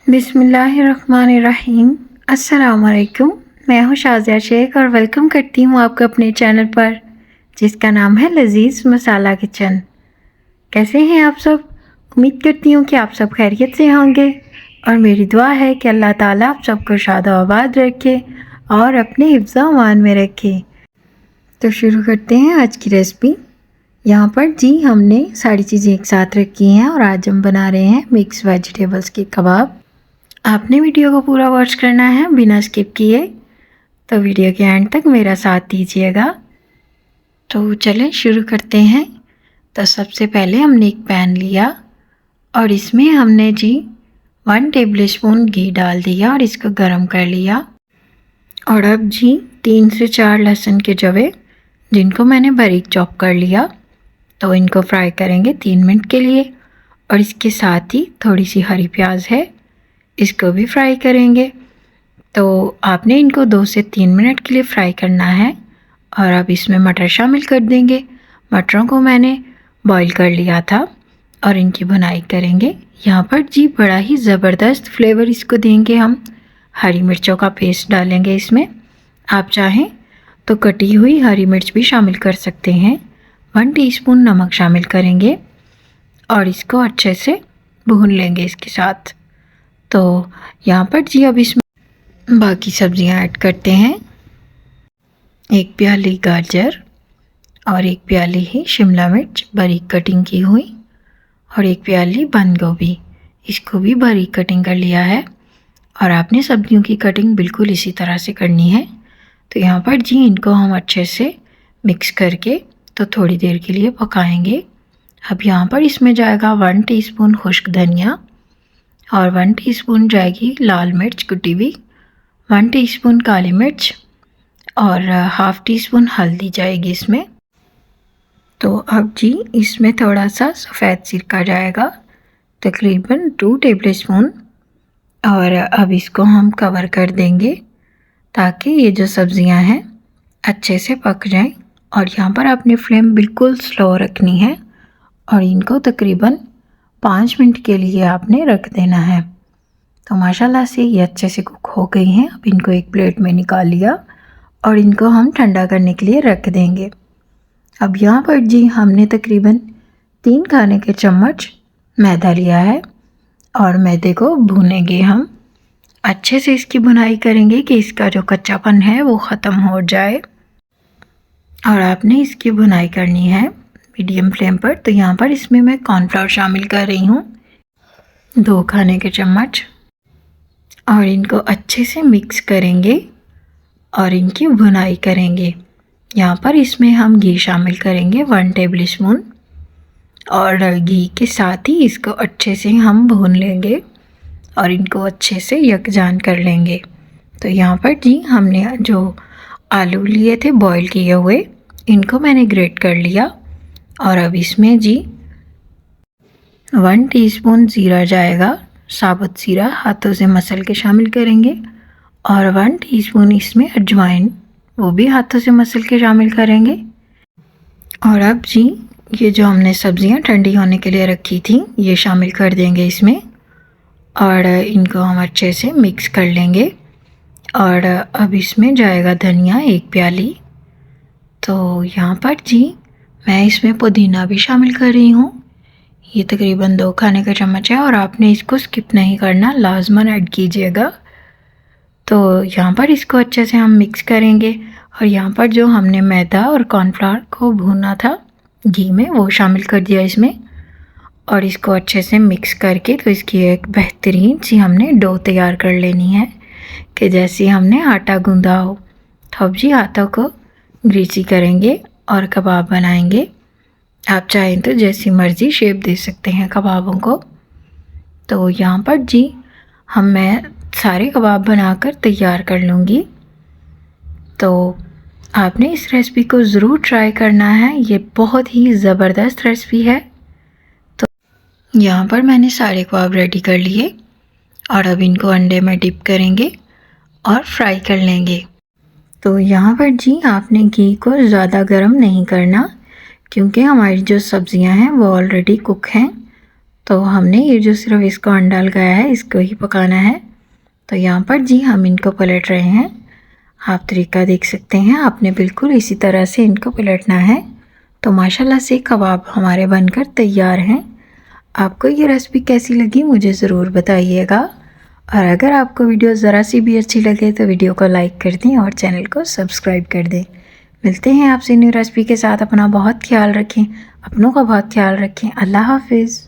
बिस्मिल्लाहिर्रहमानिर्रहीम। अस्सलाम वालेकुम। मैं हूँ शाज़िया शेख और वेलकम करती हूँ आपको अपने चैनल पर जिसका नाम है लजीज़ मसाला किचन। कैसे हैं आप सब? उम्मीद करती हूँ कि आप सब खैरियत से होंगे और मेरी दुआ है कि अल्लाह ताला आप सबको शाद आबाद रखे और अपने हिफ्ज़ अमान में रखे। तो शुरू करते हैं आज की रेसिपी। यहाँ पर जी हमने सारी चीज़ें एक साथ रखी हैं और आज हम बना रहे हैं मिक्स वेजिटेबल्स के कबाब। आपने वीडियो को पूरा वॉच करना है बिना स्किप किए, तो वीडियो के एंड तक मेरा साथ दीजिएगा। तो चलें शुरू करते हैं। तो सबसे पहले हमने एक पैन लिया और इसमें हमने जी 1 टेबलस्पून घी डाल दिया और इसको गरम कर लिया। और अब जी 3 से 4 लहसुन के जवे जिनको मैंने बारीक चॉप कर लिया, तो इनको फ्राई करेंगे 3 मिनट के लिए। और इसके साथ ही थोड़ी सी हरी प्याज है, इसको भी फ्राई करेंगे। तो आपने इनको 2 से 3 मिनट के लिए फ्राई करना है। और अब इसमें मटर शामिल कर देंगे। मटरों को मैंने बॉईल कर लिया था और इनकी भुनाई करेंगे। यहाँ पर जी बड़ा ही ज़बरदस्त फ्लेवर इसको देंगे हम। हरी मिर्चों का पेस्ट डालेंगे इसमें, आप चाहें तो कटी हुई हरी मिर्च भी शामिल कर सकते हैं। 1 टीस्पून नमक शामिल करेंगे और इसको अच्छे से भून लेंगे इसके साथ। तो यहाँ पर जी अब इसमें बाकी सब्जियाँ ऐड करते हैं। 1 प्याली गाजर और 1 प्याली ही शिमला मिर्च बारीक कटिंग की हुई और 1 प्याली बंद गोभी, इसको भी बारीक कटिंग कर लिया है। और आपने सब्जियों की कटिंग बिल्कुल इसी तरह से करनी है। तो यहाँ पर जी इनको हम अच्छे से मिक्स करके तो थोड़ी देर के लिए पकाएंगे। अब यहाँ पर इसमें जाएगा 1 टीस्पून खुश्क धनिया और 1 टीस्पून जाएगी लाल मिर्च कुटी हुई, 1 टीस्पून काली मिर्च और हाफ़ टीस्पून हल्दी जाएगी इसमें। तो अब जी इसमें थोड़ा सा सफ़ेद सिरका जाएगा, तकरीबन 2 टेबलस्पून। और अब इसको हम कवर कर देंगे ताकि ये जो सब्ज़ियां हैं अच्छे से पक जाएं। और यहाँ पर आपने फ्लेम बिल्कुल स्लो रखनी है और इनको तकरीबन 5 मिनट के लिए आपने रख देना है। तो माशाल्लाह से ये अच्छे से कुक हो गई हैं। अब इनको एक प्लेट में निकाल लिया और इनको हम ठंडा करने के लिए रख देंगे। अब यहाँ पर जी हमने तकरीबन 3 खाने के चम्मच मैदा लिया है और मैदे को भूनेंगे हम। अच्छे से इसकी भुनाई करेंगे कि इसका जो कच्चापन है वो ख़त्म हो जाए। और आपने इसकी भुनाई करनी है मीडियम फ्लेम पर। तो यहाँ पर इसमें मैं कॉर्नफ्लावर शामिल कर रही हूँ 2 खाने के चम्मच और इनको अच्छे से मिक्स करेंगे और इनकी भुनाई करेंगे। यहाँ पर इसमें हम घी शामिल करेंगे 1 टेबलस्पून और घी के साथ ही इसको अच्छे से हम भून लेंगे और इनको अच्छे से यकजान कर लेंगे। तो यहाँ पर जी हमने जो आलू लिए थे बॉईल किए हुए, इनको मैंने ग्रेट कर लिया। और अब इसमें जी 1 टीस्पून ज़ीरा जाएगा, साबुत ज़ीरा हाथों से मसल के शामिल करेंगे। और 1 टीस्पून इसमें अजवाइन, वो भी हाथों से मसल के शामिल करेंगे। और अब जी ये जो हमने सब्ज़ियां ठंडी होने के लिए रखी थी ये शामिल कर देंगे इसमें और इनको हम अच्छे से मिक्स कर लेंगे। और अब इसमें जाएगा धनिया 1 प्याली। तो यहाँ पर जी मैं इसमें पुदीना भी शामिल कर रही हूँ, ये तकरीबन 2 खाने का चम्मच है और आपने इसको स्किप नहीं करना, लाजमन ऐड कीजिएगा। तो यहाँ पर इसको अच्छे से हम मिक्स करेंगे और यहाँ पर जो हमने मैदा और कॉर्नफ्लावर को भूना था घी में वो शामिल कर दिया इसमें और इसको अच्छे से मिक्स करके तो इसकी एक बेहतरीन सी हमने डो तैयार कर लेनी है कि जैसे हमने आटा गूंदा हो। तो अब जी हाथों को ग्रीसी करेंगे और कबाब बनाएंगे। आप चाहें तो जैसी मर्ज़ी शेप दे सकते हैं कबाबों को। तो यहाँ पर जी मैं सारे कबाब बनाकर तैयार कर लूँगी। तो आपने इस रेसिपी को ज़रूर ट्राई करना है, ये बहुत ही ज़बरदस्त रेसिपी है। तो यहाँ पर मैंने सारे कबाब रेडी कर लिए और अब इनको अंडे में डिप करेंगे और फ्राई कर लेंगे। तो यहाँ पर जी आपने घी को ज़्यादा गर्म नहीं करना क्योंकि हमारी जो सब्ज़ियाँ हैं वो ऑलरेडी कुक हैं। तो हमने ये जो सिर्फ इसको अंडा लगाया है इसको ही पकाना है। तो यहाँ पर जी हम इनको पलट रहे हैं। आप तरीका देख सकते हैं, आपने बिल्कुल इसी तरह से इनको पलटना है। तो माशाल्लाह से कबाब हमारे बनकर तैयार हैं। आपको ये रेसिपी कैसी लगी मुझे ज़रूर बताइएगा, और अगर आपको वीडियो ज़रा सी भी अच्छी लगे तो वीडियो को लाइक कर दें और चैनल को सब्सक्राइब कर दें। मिलते हैं आपसे न्यू रेसिपी के साथ। अपना बहुत ख्याल रखें, अपनों का बहुत ख्याल रखें। अल्लाह हाफिज़।